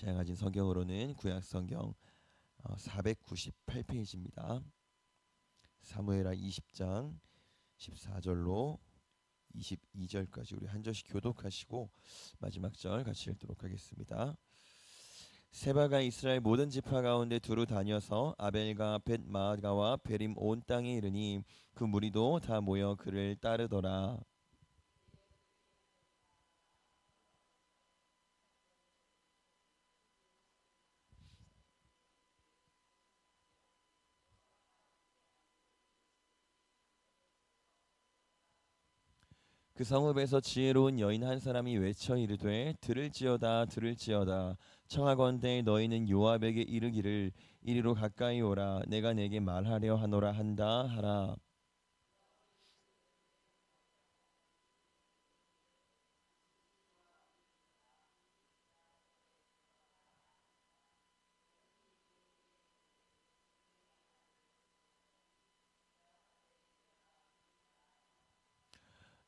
제가 가진 성경으로는 구약 성경 498페이지입니다. 사무엘하 20장 14절로 22절까지 우리 한 절씩 교독하시고 마지막 절 같이 읽도록 하겠습니다. 세바가 이스라엘 모든 지파 가운데 두루 다녀서 아벨과 벳마가와 베림 온 땅에 이르니 그 무리도 다 모여 그를 따르더라. 그 성읍에서 지혜로운 여인 한 사람이 외쳐 이르되 들을지어다 들을지어다 청하건대 너희는 요압에게 이르기를 이리로 가까이 오라 내가 내게 말하려 하노라 한다 하라.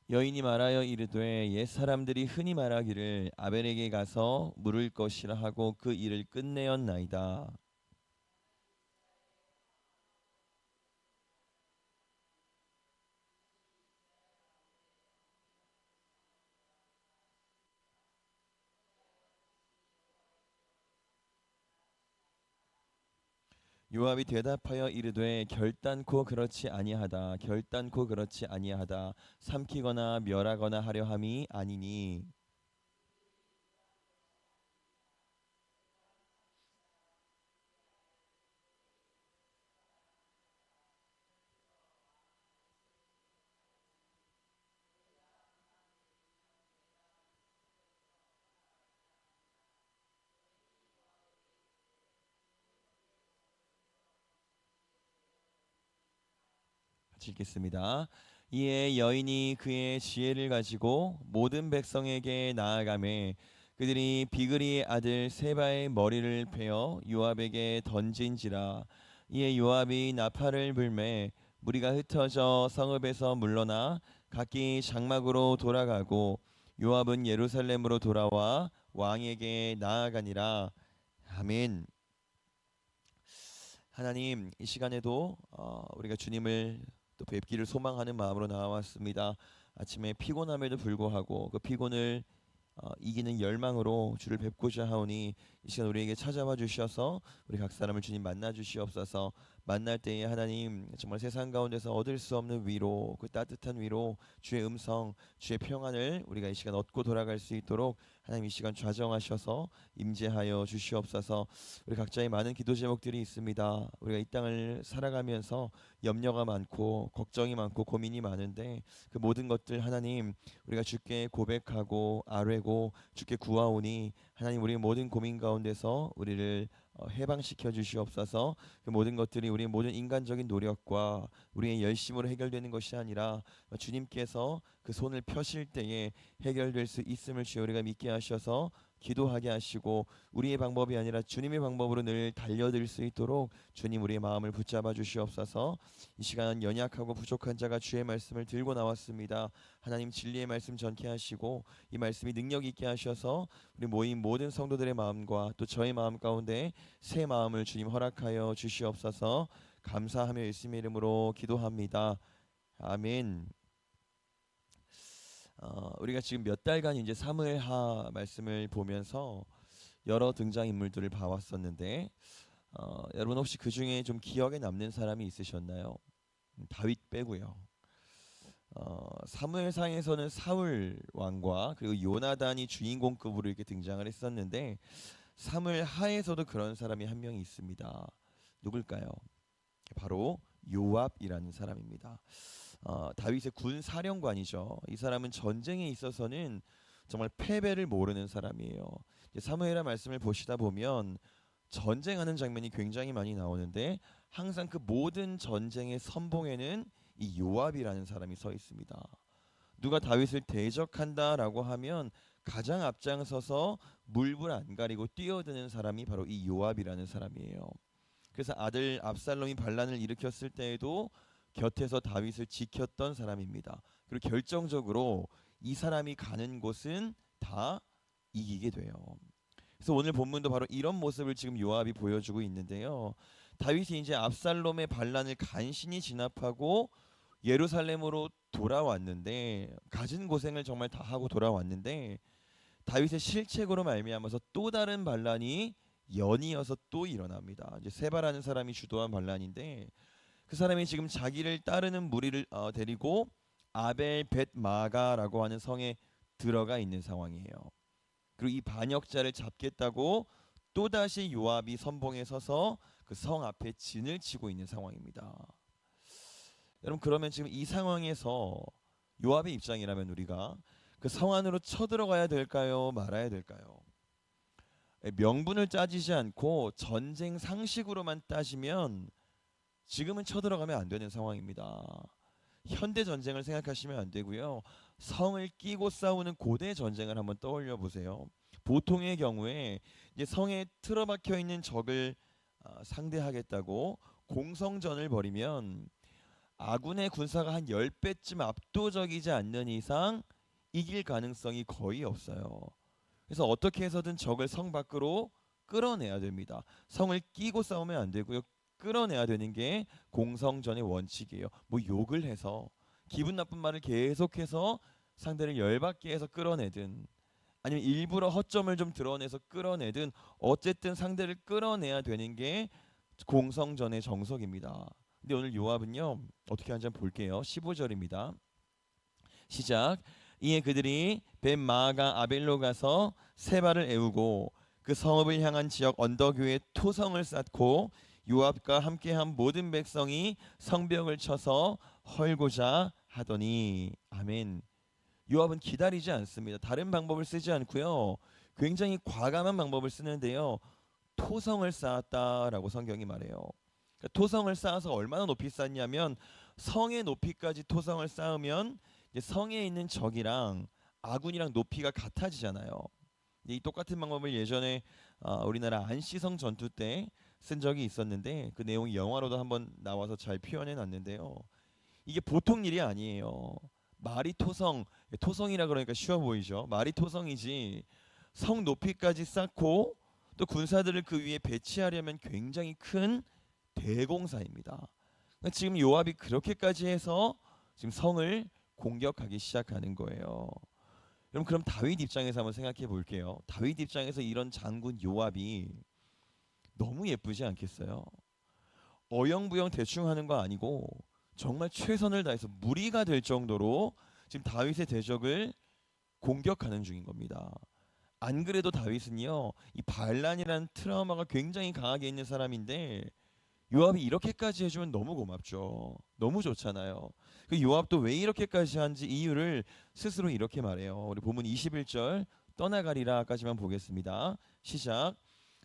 여인이 말하여 이르되 옛 사람들이 흔히 말하기를 아벨에게 가서 물을 것이라 하고 그 일을 끝내었나이다. 요압이 대답하여 이르되 결단코 그렇지 아니하다 결단코 그렇지 아니하다 삼키거나 멸하거나 하려 함이 아니니. 같이 읽겠습니다. 이에 여인이 그의 지혜를 가지고 모든 백성에게 나아가매 그들이 비그리의 아들 세바의 머리를 베어 요압에게 던진지라. 이에 요압이 나팔을 불매 무리가 흩어져 성읍에서 물러나 각기 장막으로 돌아가고 요압은 예루살렘으로 돌아와 왕에게 나아가니라. 아멘. 하나님, 이 시간에도 우리가 주님을 또 뵙기를 소망하는 마음으로 나왔습니다. 아침에 피곤함에도 불구하고 그 피곤을 이기는 열망으로 주를 뵙고자 하오니 이 시간 우리에게 찾아와 주셔서 우리 각 사람을 주님 만나 주시옵소서. 만날 때에 하나님 정말 세상 가운데서 얻을 수 없는 위로, 그 따뜻한 위로, 주의 음성, 주의 평안을 우리가 이 시간 얻고 돌아갈 수 있도록 하나님 이 시간 좌정하셔서 임재하여 주시옵소서. 우리 각자의 많은 기도 제목들이 있습니다. 우리가 이 땅을 살아가면서 염려가 많고 걱정이 많고 고민이 많은데 그 모든 것들 하나님 우리가 주께 고백하고 아뢰고 주께 구하오니 하나님 우리의 모든 고민 가운데서 우리를 해방시켜 주시옵소서. 그 모든 것들이 우리의 모든 인간적인 노력과 우리의 열심으로 해결되는 것이 아니라 주님께서 그 손을 펴실 때에 해결될 수 있음을 주여 우리가 믿게 하셔서 기도하게 하시고 우리의 방법이 아니라 주님의 방법으로 늘 달려들 수 있도록 주님 우리의 마음을 붙잡아 주시옵소서. 이 시간 연약하고 부족한 자가 주의 말씀을 들고 나왔습니다. 하나님 진리의 말씀 전케 하시고 이 말씀이 능력 있게 하셔서 우리 모인 모든 성도들의 마음과 또 저의 마음 가운데 새 마음을 주님 허락하여 주시옵소서. 감사하며 예수님의 이름으로 기도합니다. 아멘. 우리가 지금 몇 달간 이제 사무엘하 말씀을 보면서 여러 등장 인물들을 봐왔었는데 여러분 혹시 그 중에 좀 기억에 남는 사람이 있으셨나요? 다윗 빼고요. 사무엘상에서는 사울 왕과 그리고 요나단이 주인공급으로 이렇게 등장을 했었는데 사무엘하에서도 그런 사람이 한 명이 있습니다. 누굴까요? 바로 요압이라는 사람입니다. 다윗의 군 사령관이죠. 이 사람은 전쟁에 있어서는 정말 패배를 모르는 사람이에요. 사무엘하 말씀을 보시다 보면 전쟁하는 장면이 굉장히 많이 나오는데 항상 그 모든 전쟁의 선봉에는 이 요압이라는 사람이 서 있습니다. 누가 다윗을 대적한다라고 하면 가장 앞장서서 물불 안 가리고 뛰어드는 사람이 바로 이 요압이라는 사람이에요. 그래서 아들 압살롬이 반란을 일으켰을 때에도 곁에서 다윗을 지켰던 사람입니다. 그리고 결정적으로 이 사람이 가는 곳은 다 이기게 돼요. 그래서 오늘 본문도 바로 이런 모습을 지금 요압이 보여주고 있는데요. 다윗이 이제 압살롬의 반란을 간신히 진압하고 예루살렘으로 돌아왔는데, 갖은 고생을 정말 다 하고 돌아왔는데, 다윗의 실책으로 말미암아서 또 다른 반란이 연이어서 또 일어납니다. 이제 세바라는 사람이 주도한 반란인데, 그 사람이 지금 자기를 따르는 무리를 데리고 아벨 벳 마가라고 하는 성에 들어가 있는 상황이에요. 그리고 이 반역자를 잡겠다고 또다시 요압이 선봉에 서서 그 성 앞에 진을 치고 있는 상황입니다. 여러분, 그러면 지금 이 상황에서 요압의 입장이라면 우리가 그 성 안으로 쳐들어가야 될까요? 말아야 될까요? 명분을 따지지 않고 전쟁 상식으로만 따지면 지금은 쳐들어가면 안 되는 상황입니다. 현대 전쟁을 생각하시면 안 되고요. 성을 끼고 싸우는 고대 전쟁을 한번 떠올려 보세요. 보통의 경우에 이제 성에 틀어박혀 있는 적을 상대하겠다고 공성전을 벌이면 아군의 군사가 한 10배쯤 압도적이지 않는 이상 이길 가능성이 거의 없어요. 그래서 어떻게 해서든 적을 성 밖으로 끌어내야 됩니다. 성을 끼고 싸우면 안 되고요. 끌어내야 되는 게 공성전의 원칙이에요. 뭐 욕을 해서 기분 나쁜 말을 계속해서 상대를 열받게 해서 끌어내든, 아니면 일부러 허점을 좀 드러내서 끌어내든, 어쨌든 상대를 끌어내야 되는 게 공성전의 정석입니다. 근데 오늘 요압은요, 어떻게 하는지 한번 볼게요. 15절입니다. 시작. 이에 그들이 벳마가 아벨로 가서 세바를 애우고 그 성읍을 향한 지역 언덕 위에 토성을 쌓고 요압과 함께한 모든 백성이 성벽을 쳐서 헐고자 하더니. 아멘. 요압은 기다리지 않습니다. 다른 방법을 쓰지 않고요, 굉장히 과감한 방법을 쓰는데요. 토성을 쌓았다라고 성경이 말해요. 그러니까 토성을 쌓아서 얼마나 높이 쌓냐면, 성의 높이까지 토성을 쌓으면 이제 성에 있는 적이랑 아군이랑 높이가 같아지잖아요. 이 똑같은 방법을 예전에 우리나라 안시성 전투 때 쓴 적이 있었는데, 그 내용이 영화로도 한번 나와서 잘 표현해 놨는데요. 이게 보통 일이 아니에요. 말이 토성, 토성이라 그러니까 쉬워 보이죠. 말이 토성이지 성 높이까지 쌓고 또 군사들을 그 위에 배치하려면 굉장히 큰 대공사입니다. 그러니까 지금 요압이 그렇게까지 해서 지금 성을 공격하기 시작하는 거예요. 여러분, 그럼 다윗 입장에서 한번 생각해 볼게요. 다윗 입장에서 이런 장군 요압이 너무 예쁘지 않겠어요? 어영부영 대충 하는 거 아니고 정말 최선을 다해서 무리가 될 정도로 지금 다윗의 대적을 공격하는 중인 겁니다. 안 그래도 다윗은요, 이 반란이라는 트라우마가 굉장히 강하게 있는 사람인데, 요압이 이렇게까지 해주면 너무 고맙죠. 너무 좋잖아요. 그 요압도 왜 이렇게까지 한지 이유를 스스로 이렇게 말해요. 우리 본문 21절 떠나가리라까지만 보겠습니다. 시작.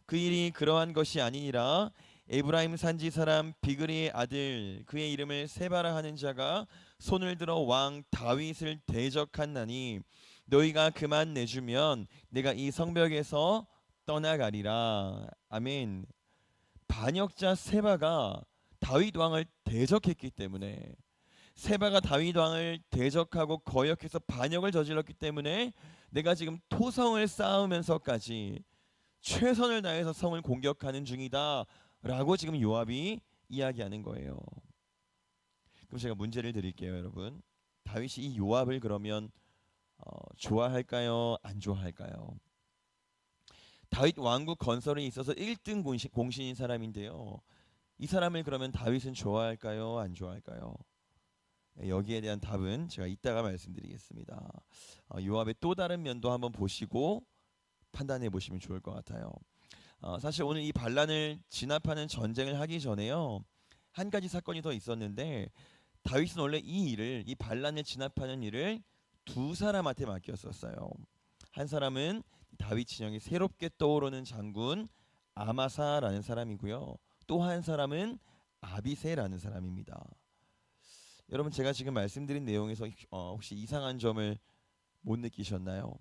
그 일이 그러한 것이 아니니라. 에브라임 산지 사람 비그리의 아들 그의 이름을 세바라 하는 자가 손을 들어 왕 다윗을 대적한나니 너희가 그만 내주면 내가 이 성벽에서 떠나가리라. 아멘. 반역자 세바가 다윗 왕을 대적했기 때문에, 세바가 다윗 왕을 대적하고 거역해서 반역을 저질렀기 때문에 내가 지금 토성을 쌓으면서까지 최선을 다해서 성을 공격하는 중이다 라고 지금 요압이 이야기하는 거예요. 그럼 제가 문제를 드릴게요, 여러분. 다윗이 이 요압을 그러면 좋아할까요? 안 좋아할까요? 다윗 왕국 건설에 있어서 1등 공신인 사람인데요. 이 사람을 그러면 다윗은 좋아할까요? 안 좋아할까요? 여기에 대한 답은 제가 이따가 말씀드리겠습니다. 요압의 또 다른 면도 한번 보시고 판단해 보시면 좋을 것 같아요. 사실 오늘 이 반란을 진압하는 전쟁을 하기 전에요, 한 가지 사건이 더 있었는데, 다윗은 원래 이 반란을 진압하는 일을 두 사람한테 맡겼었어요. 한 사람은 다윗 진영이 새롭게 떠오르는 장군 아마사라는 사람이고요. 또 한 사람은 아비새라는 사람입니다. 여러분, 제가 지금 말씀드린 내용에서 혹시 이상한 점을 못 느끼셨나요?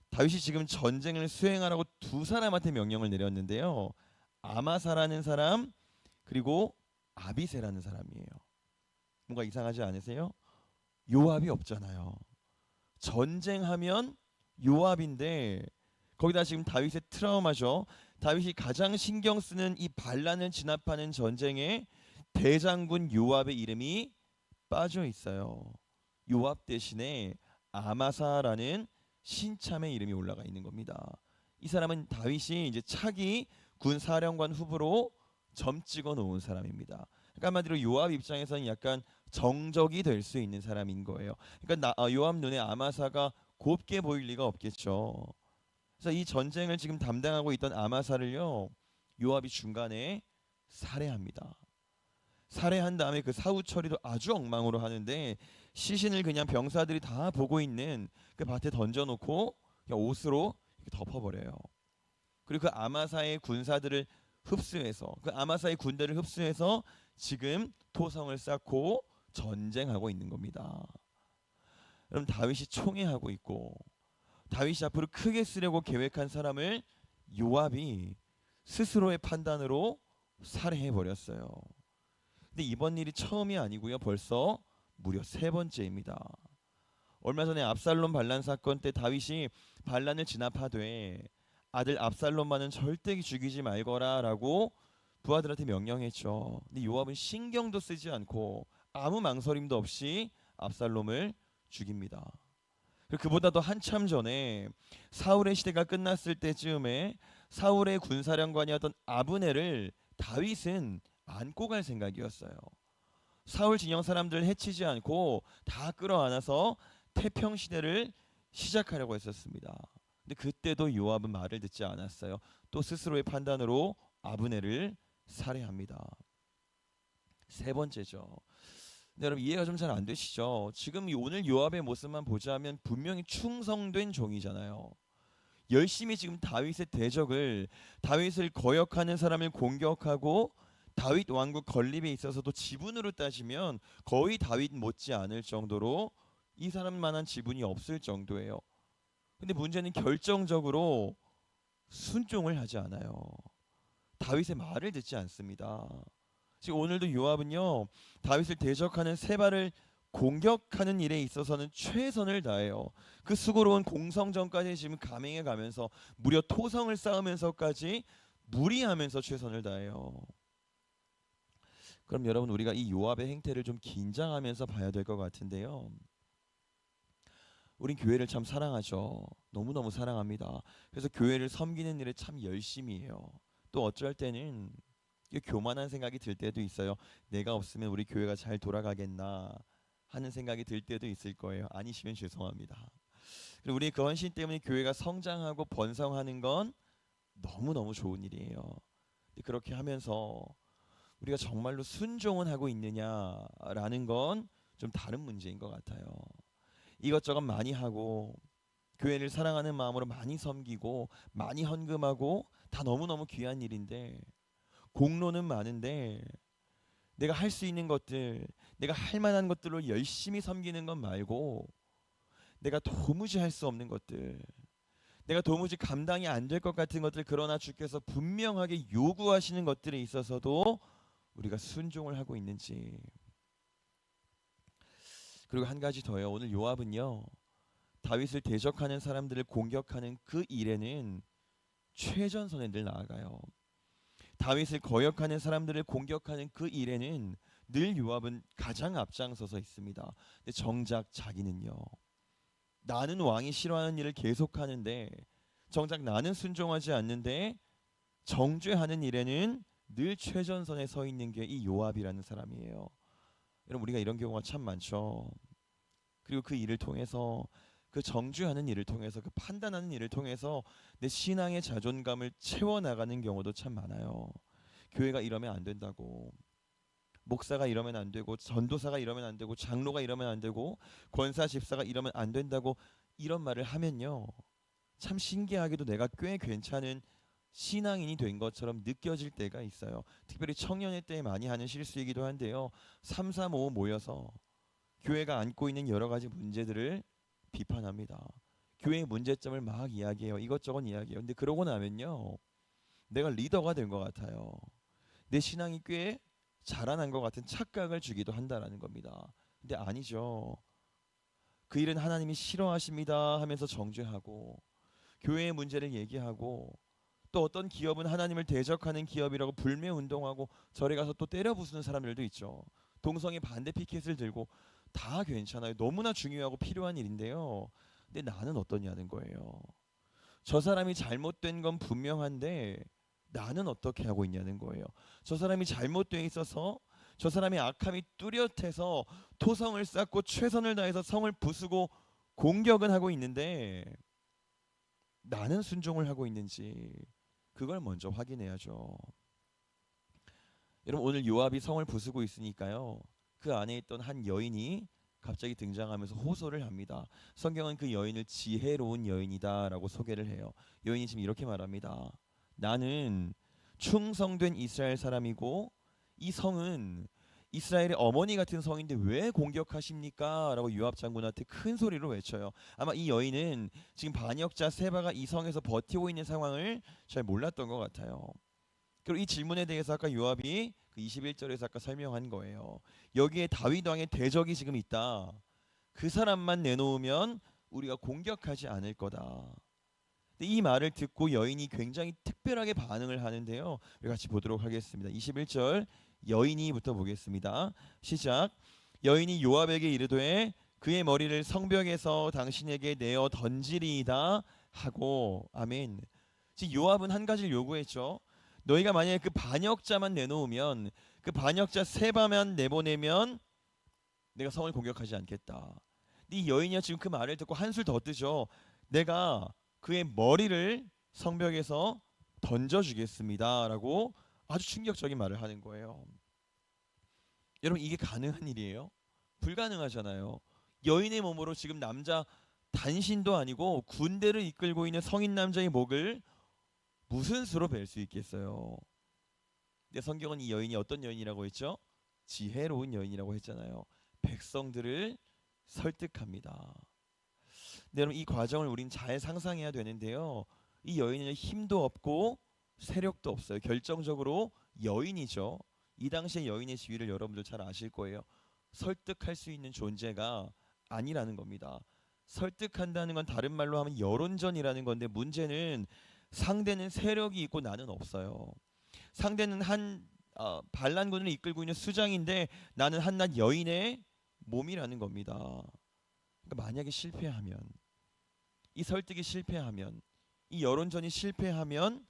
다윗이 지금 전쟁을 수행하라고 두 사람한테 명령을 내렸는데요. 아마사라는 사람 그리고 아비새라는 사람이에요. 뭔가 이상하지 않으세요? 요압이 없잖아요. 전쟁하면 요압인데 거기다 지금 다윗의 트라우마죠. 다윗이 가장 신경 쓰는 이 반란을 진압하는 전쟁에 대장군 요압의 이름이 빠져 있어요. 요압 대신에 아마사라는 신참의 이름이 올라가 있는 겁니다. 이 사람은 다윗이 이제 차기 군사령관 후보로 점 찍어 놓은 사람입니다. 그러니까 한마디로 요압 입장에서는 약간 정적이 될 수 있는 사람인 거예요. 그러니까 요압 눈에 아마사가 곱게 보일 리가 없겠죠. 그래서 이 전쟁을 지금 담당하고 있던 아마사를요, 요압이 중간에 살해합니다. 살해한 다음에 그 사후 처리도 아주 엉망으로 하는데 시신을 그냥 병사들이 다 보고 있는 그 밭에 던져놓고 그냥 옷으로 이렇게 덮어버려요. 그리고 그 아마사의 군사들을 흡수해서 그 아마사의 군대를 흡수해서 지금 토성을 쌓고 전쟁하고 있는 겁니다. 그럼 다윗이 총애하고 있고 다윗이 앞으로 크게 쓰려고 계획한 사람을 요압이 스스로의 판단으로 살해해 버렸어요. 근데 이번 일이 처음이 아니고요. 벌써 무려 세 번째입니다. 얼마 전에 압살롬 반란 사건 때 다윗이 반란을 진압하되 아들 압살롬만은 절대 죽이지 말거라라고 부하들한테 명령했죠. 근데 요압은 신경도 쓰지 않고 아무 망설임도 없이 압살롬을 죽입니다. 그보다도 한참 전에 사울의 시대가 끝났을 때쯤에 사울의 군사령관이었던 아브넬을 다윗은 안고 갈 생각이었어요. 사울 진영 사람들 해치지 않고 다 끌어안아서 태평 시대를 시작하려고 했었습니다. 근데 그때도 요압은 말을 듣지 않았어요. 또 스스로의 판단으로 아브넬을 살해합니다. 세 번째죠. 근데 여러분 이해가 좀 잘 안 되시죠? 지금 오늘 요압의 모습만 보자면 분명히 충성된 종이잖아요. 열심히 지금 다윗의 대적을 다윗을 거역하는 사람을 공격하고 다윗 왕국 건립에 있어서도 지분으로 따지면 거의 다윗 못지 않을 정도로 이 사람만한 지분이 없을 정도예요. 근데 문제는 결정적으로 순종을 하지 않아요. 다윗의 말을 듣지 않습니다. 지금 오늘도 요압은요 다윗을 대적하는 세바를 공격하는 일에 있어서는 최선을 다해요. 그 수고로운 공성전까지 지금 감행해 가면서 무려 토성을 쌓으면서까지 무리하면서 최선을 다해요. 그럼 여러분 우리가 이 요압의 행태를 좀 긴장하면서 봐야 될 것 같은데요. 우린 교회를 참 사랑하죠. 너무너무 사랑합니다. 그래서 교회를 섬기는 일에 참 열심히 해요. 또 어쩔 때는 교만한 생각이 들 때도 있어요. 내가 없으면 우리 교회가 잘 돌아가겠나 하는 생각이 들 때도 있을 거예요. 아니시면 죄송합니다. 그리고 우리의 그 헌신 때문에 교회가 성장하고 번성하는 건 너무너무 좋은 일이에요. 근데 그렇게 하면서 우리가 정말로 순종은 하고 있느냐라는 건 좀 다른 문제인 것 같아요. 이것저것 많이 하고 교회를 사랑하는 마음으로 많이 섬기고 많이 헌금하고 다 너무너무 귀한 일인데 공로는 많은데 내가 할 수 있는 것들, 내가 할 만한 것들로 열심히 섬기는 것 말고 내가 도무지 할 수 없는 것들, 내가 도무지 감당이 안 될 것 같은 것들, 그러나 주께서 분명하게 요구하시는 것들에 있어서도 우리가 순종을 하고 있는지. 그리고 한 가지 더요. 오늘 요압은요 다윗을 대적하는 사람들을 공격하는 그 일에는 최전선에 늘 나아가요. 다윗을 거역하는 사람들을 공격하는 그 일에는 늘 요압은 가장 앞장서서 있습니다. 근데 정작 자기는요 나는 왕이 싫어하는 일을 계속하는데 정작 나는 순종하지 않는데 정죄하는 일에는 늘 최전선에 서 있는 게 이 요압이라는 사람이에요. 여러분 우리가 이런 경우가 참 많죠. 그리고 그 일을 통해서 그 정죄하는 일을 통해서 그 판단하는 일을 통해서 내 신앙의 자존감을 채워나가는 경우도 참 많아요. 교회가 이러면 안 된다고, 목사가 이러면 안 되고, 전도사가 이러면 안 되고, 장로가 이러면 안 되고, 권사 집사가 이러면 안 된다고 이런 말을 하면요 참 신기하게도 내가 꽤 괜찮은 신앙인이 된 것처럼 느껴질 때가 있어요. 특별히 청년의 때 많이 하는 실수이기도 한데요. 3, 3, 5 모여서 교회가 안고 있는 여러 가지 문제들을 비판합니다. 교회의 문제점을 막 이야기해요. 이것저것 이야기해요. 근데 그러고 나면요 내가 리더가 된 것 같아요. 내 신앙이 꽤 자라난 것 같은 착각을 주기도 한다라는 겁니다. 근데 아니죠. 그 일은 하나님이 싫어하십니다 하면서 정죄하고 교회의 문제를 얘기하고 또 어떤 기업은 하나님을 대적하는 기업이라고 불매 운동하고 절에 가서 또 때려 부수는 사람들도 있죠. 동성애 반대 피켓을 들고 다 괜찮아요. 너무나 중요하고 필요한 일인데요. 근데 나는 어떠냐는 거예요. 저 사람이 잘못된 건 분명한데 나는 어떻게 하고 있냐는 거예요. 저 사람이 잘못돼 있어서 저 사람의 악함이 뚜렷해서 토성을 쌓고 최선을 다해서 성을 부수고 공격은 하고 있는데 나는 순종을 하고 있는지 그걸 먼저 확인해야죠. 여러분 오늘 요압이 성을 부수고 있으니까요. 그 안에 있던 한 여인이 갑자기 등장하면서 호소를 합니다. 성경은 그 여인을 지혜로운 여인이다라고 소개를 해요. 여인이 지금 이렇게 말합니다. 나는 충성된 이스라엘 사람이고 이 성은 이스라엘의 어머니 같은 성인데 왜 공격하십니까? 라고 요압 장군한테 큰 소리로 외쳐요. 아마 이 여인은 지금 반역자 세바가 이 성에서 버티고 있는 상황을 잘 몰랐던 것 같아요. 그리고 이 질문에 대해서 아까 요압이 그 21절에서 아까 설명한 거예요. 여기에 다윗 왕의 대적이 지금 있다. 그 사람만 내놓으면 우리가 공격하지 않을 거다. 근데 이 말을 듣고 여인이 굉장히 특별하게 반응을 하는데요. 우리 같이 보도록 하겠습니다. 21절 여인이부터 보겠습니다. 시작. 여인이 요압에게 이르되 그의 머리를 성벽에서 당신에게 내어 던지리이다 하고 아멘. 지금 요압은 한 가지를 요구했죠. 너희가 만약에 그 반역자만 내놓으면 그 반역자 세바만 내보내면 내가 성을 공격하지 않겠다. 이 여인이 지금 그 말을 듣고 한술 더 뜨죠. 내가 그의 머리를 성벽에서 던져주겠습니다라고 아주 충격적인 말을 하는 거예요. 여러분 이게 가능한 일이에요? 불가능하잖아요. 여인의 몸으로 지금 남자 단신도 아니고 군대를 이끌고 있는 성인 남자의 목을 무슨 수로 벨 수 있겠어요? 근데 성경은 이 여인이 어떤 여인이라고 했죠? 지혜로운 여인이라고 했잖아요. 백성들을 설득합니다. 근데 여러분 이 과정을 우린 잘 상상해야 되는데요. 이 여인은 힘도 없고 세력도 없어요. 결정적으로 여인이죠. 이 당시의 여인의 지위를 여러분들 잘 아실 거예요. 설득할 수 있는 존재가 아니라는 겁니다. 설득한다는 건 다른 말로 하면 여론전이라는 건데 문제는 상대는 세력이 있고 나는 없어요. 상대는 한 반란군을 이끌고 있는 수장인데 나는 한낱 여인의 몸이라는 겁니다. 그러니까 만약에 실패하면 이 설득이 실패하면 이 여론전이 실패하면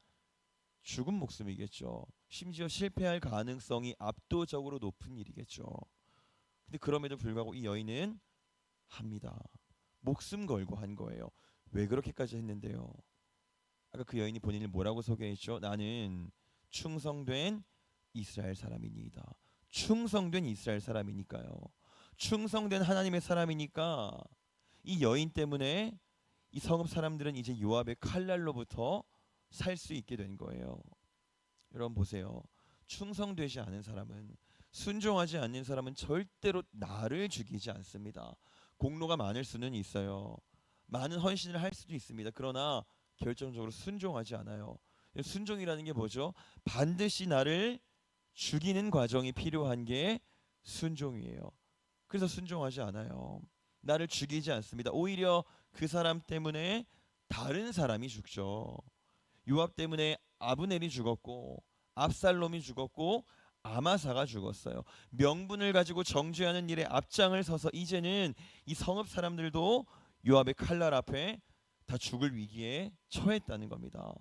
죽은 목숨이겠죠. 심지어 실패할 가능성이 압도적으로 높은 일이겠죠. 근데 그럼에도 불구하고 이 여인은 합니다. 목숨 걸고 한 거예요. 왜 그렇게까지 했는데요? 아까 그 여인이 본인을 뭐라고 소개했죠? 나는 충성된 이스라엘 사람이니이다. 충성된 이스라엘 사람이니까요. 충성된 하나님의 사람이니까 이 여인 때문에 이 성읍 사람들은 이제 요압의 칼날로부터 살 수 있게 된 거예요. 여러분 보세요. 충성되지 않은 사람은 순종하지 않는 사람은 절대로 나를 죽이지 않습니다. 공로가 많을 수는 있어요. 많은 헌신을 할 수도 있습니다. 그러나 결정적으로 순종하지 않아요. 순종이라는 게 뭐죠? 반드시 나를 죽이는 과정이 필요한 게 순종이에요. 그래서 순종하지 않아요. 나를 죽이지 않습니다. 오히려 그 사람 때문에 다른 사람이 죽죠. 요압 때문에 아브넬이 죽었고 압살롬이 죽었고 아마사가 죽었어요. 명분을 가지고 정죄하는 일에 앞장을 서서 이제는 이 성읍 사람들도 요압의 칼날 앞에 다 죽을 위기에 처했다는 겁니다.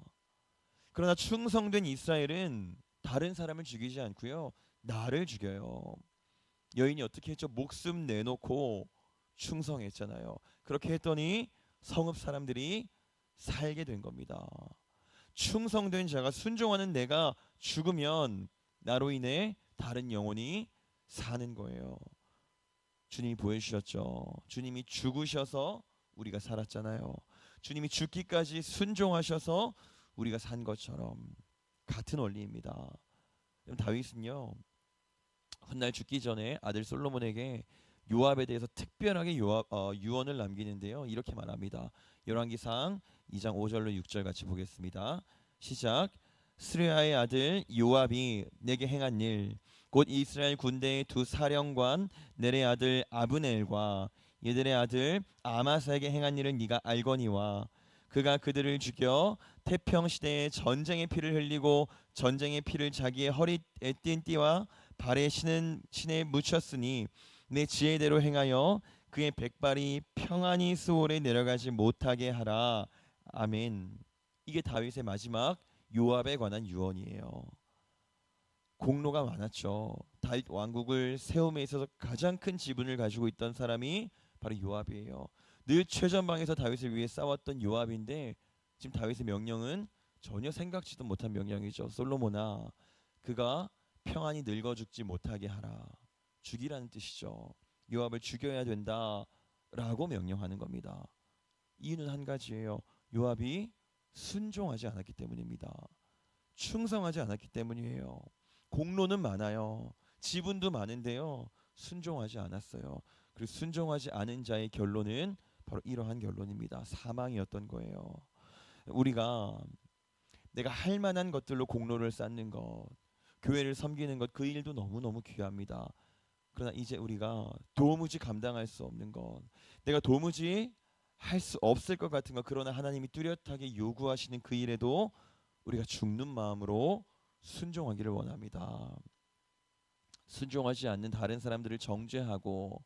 그러나 충성된 이스라엘은 다른 사람을 죽이지 않고요. 나를 죽여요. 여인이 어떻게 했죠? 목숨 내놓고 충성했잖아요. 그렇게 했더니 성읍 사람들이 살게 된 겁니다. 충성된 자가 순종하는 내가 죽으면 나로 인해 다른 영혼이 사는 거예요. 주님이 보여주셨죠. 주님이 죽으셔서 우리가 살았잖아요. 주님이 죽기까지 순종하셔서 우리가 산 것처럼 같은 원리입니다. 다윗은요 훗날 죽기 전에 아들 솔로몬에게 요압에 대해서 특별하게 유언을 남기는데요. 이렇게 말합니다. 열왕기상 2장 5절로 6절 같이 보겠습니다. 시작. 스르야의 아들 요압이 내게 행한 일 곧 이스라엘 군대의 두 사령관 넬의 아들 아브넬과 얘들의 아들 아마사에게 행한 일을 네가 알거니와 그가 그들을 죽여 태평 시대에 전쟁의 피를 흘리고 전쟁의 피를 자기의 허리에 띈 띠와 발에 신은 신에 묻혔으니 내 지혜대로 행하여 그의 백발이 평안히 수월에 내려가지 못하게 하라. 아멘. 이게 다윗의 마지막 요압에 관한 유언이에요. 공로가 많았죠. 다윗 왕국을 세움에 있어서 가장 큰 지분을 가지고 있던 사람이 바로 요압이에요. 늘 최전방에서 다윗을 위해 싸웠던 요압인데 지금 다윗의 명령은 전혀 생각지도 못한 명령이죠. 솔로몬아, 그가 평안히 늙어 죽지 못하게 하라. 죽이라는 뜻이죠. 요압을 죽여야 된다라고 명령하는 겁니다. 이유는 한 가지예요. 요압이 순종하지 않았기 때문입니다. 충성하지 않았기 때문이에요. 공로는 많아요. 지분도 많은데요. 순종하지 않았어요. 그리고 순종하지 않은 자의 결론은 바로 이러한 결론입니다. 사망이었던 거예요. 우리가 내가 할 만한 것들로 공로를 쌓는 것, 교회를 섬기는 것, 그 일도 너무너무 귀합니다. 그러나 이제 우리가 도무지 감당할 수 없는 것, 내가 도무지 할 수 없을 것 같은 것, 그러나 하나님이 뚜렷하게 요구하시는 그 일에도 우리가 죽는 마음으로 순종하기를 원합니다. 순종하지 않는 다른 사람들을 정죄하고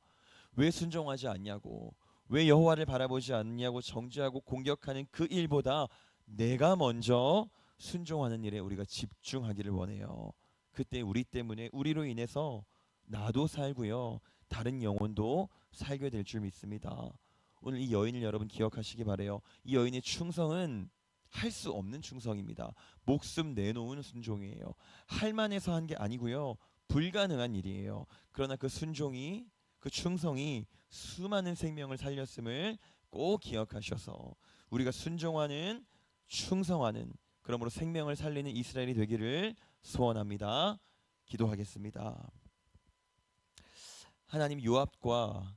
왜 순종하지 않냐고, 왜 여호와를 바라보지 않냐고 정죄하고 공격하는 그 일보다 내가 먼저 순종하는 일에 우리가 집중하기를 원해요. 그때 우리 때문에, 우리로 인해서 나도 살고요, 다른 영혼도 살게 될 줄 믿습니다. 오늘 이 여인을 여러분 기억하시기 바래요. 이 여인의 충성은 할 수 없는 충성입니다. 목숨 내놓은 순종이에요. 할 만해서 한 게 아니고요, 불가능한 일이에요. 그러나 그 순종이, 그 충성이 수많은 생명을 살렸음을 꼭 기억하셔서 우리가 순종하는, 충성하는, 그러므로 생명을 살리는 이스라엘이 되기를 소원합니다. 기도하겠습니다. 하나님, 요압과